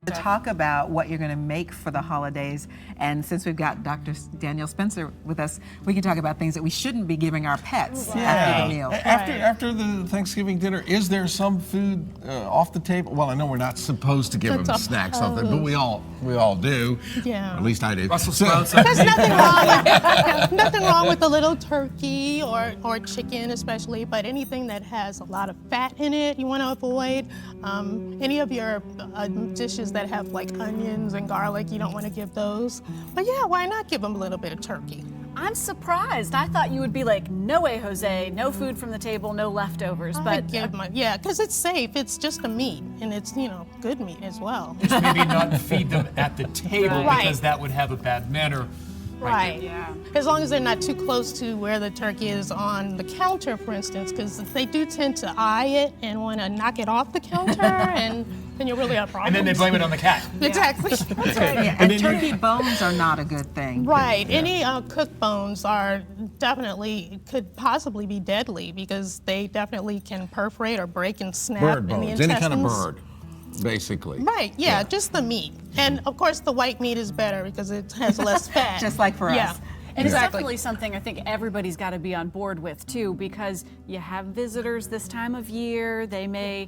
To talk about what you're going to make for the holidays, and since we've got Dr. Danielle Spencer with us, we can talk about things that we shouldn't be giving our pets after the meal. After the Thanksgiving dinner, is there some food off the table? Well, I know we're not supposed to give them snacks off there, but we all do. Yeah. At least I do. There's nothing wrong with a little turkey or chicken, especially, but anything that has a lot of fat in it, you want to avoid. Any of your dishes that have like onions and garlic, you don't want to give those. But yeah, why not give them a little bit of turkey? I'm surprised. I thought you would be like, no way, Jose, no food from the table, no leftovers. But yeah, because it's safe. It's just a meat, and it's, good meat as well. Just maybe not feed them at the table because that would have a bad manner. Right. Yeah. As long as they're not too close to where the turkey is on the counter, for instance, because they do tend to eye it and want to knock it off the counter, and then you really have problems. And then they blame it on the cat. Exactly. That's right. Yeah. And turkey bones are not a good thing. Right. Yeah. Any cooked bones could possibly be deadly because they definitely can perforate or break and snap Bird in the bones, intestines. any kind of bird, basically. Right, yeah, just the meat. And of course the white meat is better because it has less fat. Just like for us. And it's definitely something I think everybody's got to be on board with too, because you have visitors this time of year. They may,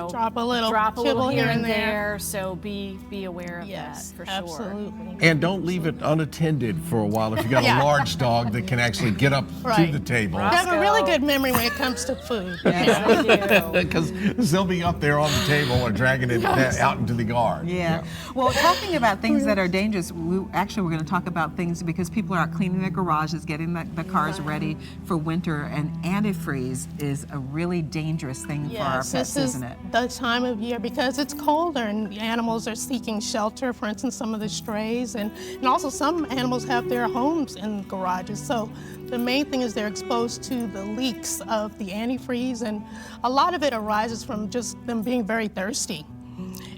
drop a little here and there. So be aware of that for sure. Absolutely. And don't leave it unattended for a while if you got a large dog that can actually get up to the table. They have a really good memory when it comes to food. Yes, they do. Because they'll be up there on the table or dragging it out into the yard. Yeah. Well, talking about things that are dangerous, we're going to talk about things because people are out cleaning their garages, getting the cars ready for winter, and antifreeze is a really dangerous thing for our pets, isn't it? The time of year because it's colder and animals are seeking shelter, for instance, some of the strays, and also some animals have their homes in garages. So the main thing is they're exposed to the leaks of the antifreeze, and a lot of it arises from just them being very thirsty.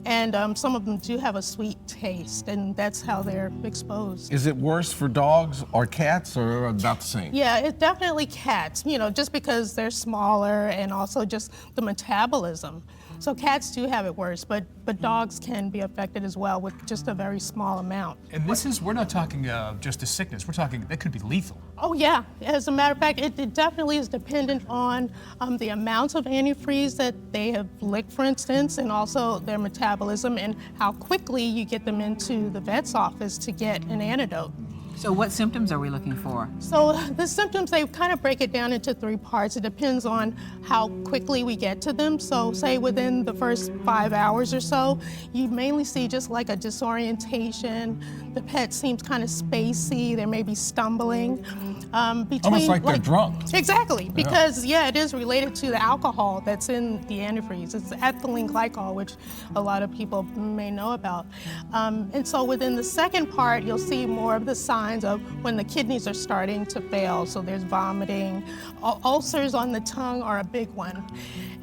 And some of them do have a sweet taste, and that's how they're exposed. Is it worse for dogs or cats, or about the same? Yeah, it's definitely cats, just because they're smaller and also just the metabolism. So cats do have it worse, but dogs can be affected as well with just a very small amount. And we're not talking just a sickness, we're talking, that could be lethal. Oh yeah, as a matter of fact, it definitely is dependent on the amount of antifreeze that they have licked, for instance, and also their metabolism and how quickly you get them into the vet's office to get an antidote. So what symptoms are we looking for? So the symptoms, they kind of break it down into 3 parts. It depends on how quickly we get to them. So say within the first 5 hours or so, you mainly see just like a disorientation. The pet seems kind of spacey. They may be stumbling. Almost like they're drunk. Exactly, because it is related to the alcohol that's in the antifreeze. It's ethylene glycol, which a lot of people may know about. And so within the second part, you'll see more of the signs of when the kidneys are starting to fail. So there's vomiting. Ulcers on the tongue are a big one.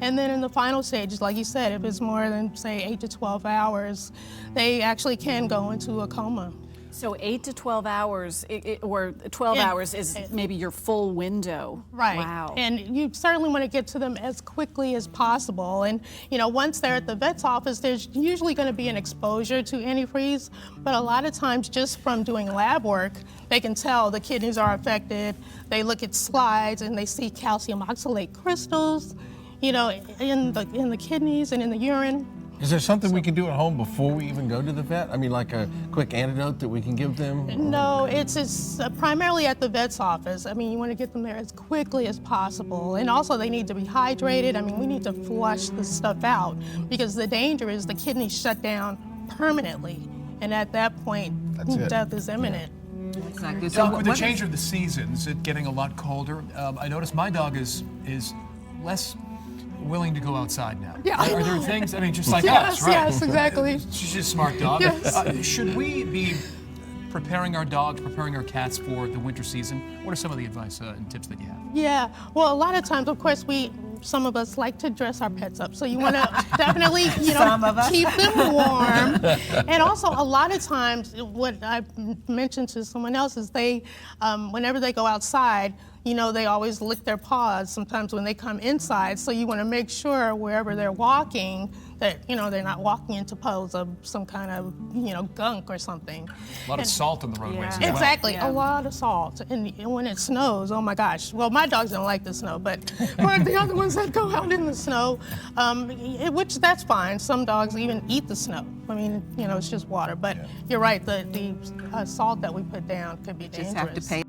And then in the final stages, like you said, if it's more than, say, 8 to 12 hours, they actually can go into a coma. So 8 to 12 hours, or 12 hours is maybe your full window. Right. Wow. And you certainly want to get to them as quickly as possible. And, once they're at the vet's office, there's usually going to be an exposure to antifreeze. But a lot of times, just from doing lab work, they can tell the kidneys are affected. They look at slides and they see calcium oxalate crystals, in the kidneys and in the urine. Is there something we can do at home before we even go to the vet? I mean, like a quick antidote that we can give them? No, it's primarily at the vet's office. I mean, you want to get them there as quickly as possible. And also they need to be hydrated. I mean, we need to flush the stuff out because the danger is the kidneys shut down permanently. And at that point, death is imminent. That's not good. Doc, with the change of the seasons, it getting a lot colder, I noticed my dog is less willing to go outside now. Yeah. Are there things, just like us, right? Yes, exactly. She's a smart dog. Yes. Should we be preparing our dogs, preparing our cats for the winter season? What are some of the advice and tips that you have? Yeah, well, a lot of times, of course, some of us like to dress our pets up. So you want to definitely, keep them warm. And also, a lot of times, what I mentioned to someone else is they, whenever they go outside, you know, they always lick their paws sometimes when they come inside. So you want to make sure wherever they're walking that, you know, they're not walking into piles of some kind of, you know, gunk or something. A lot of salt on the roadways as well. Exactly, Yeah. a lot of salt. And when it snows, oh my gosh. Well, my dogs don't like the snow, but for the other ones that go out in the snow, which that's fine. Some dogs even eat the snow. I mean, you know, it's just water. But you're right, the salt that we put down could be dangerous. Just have to pay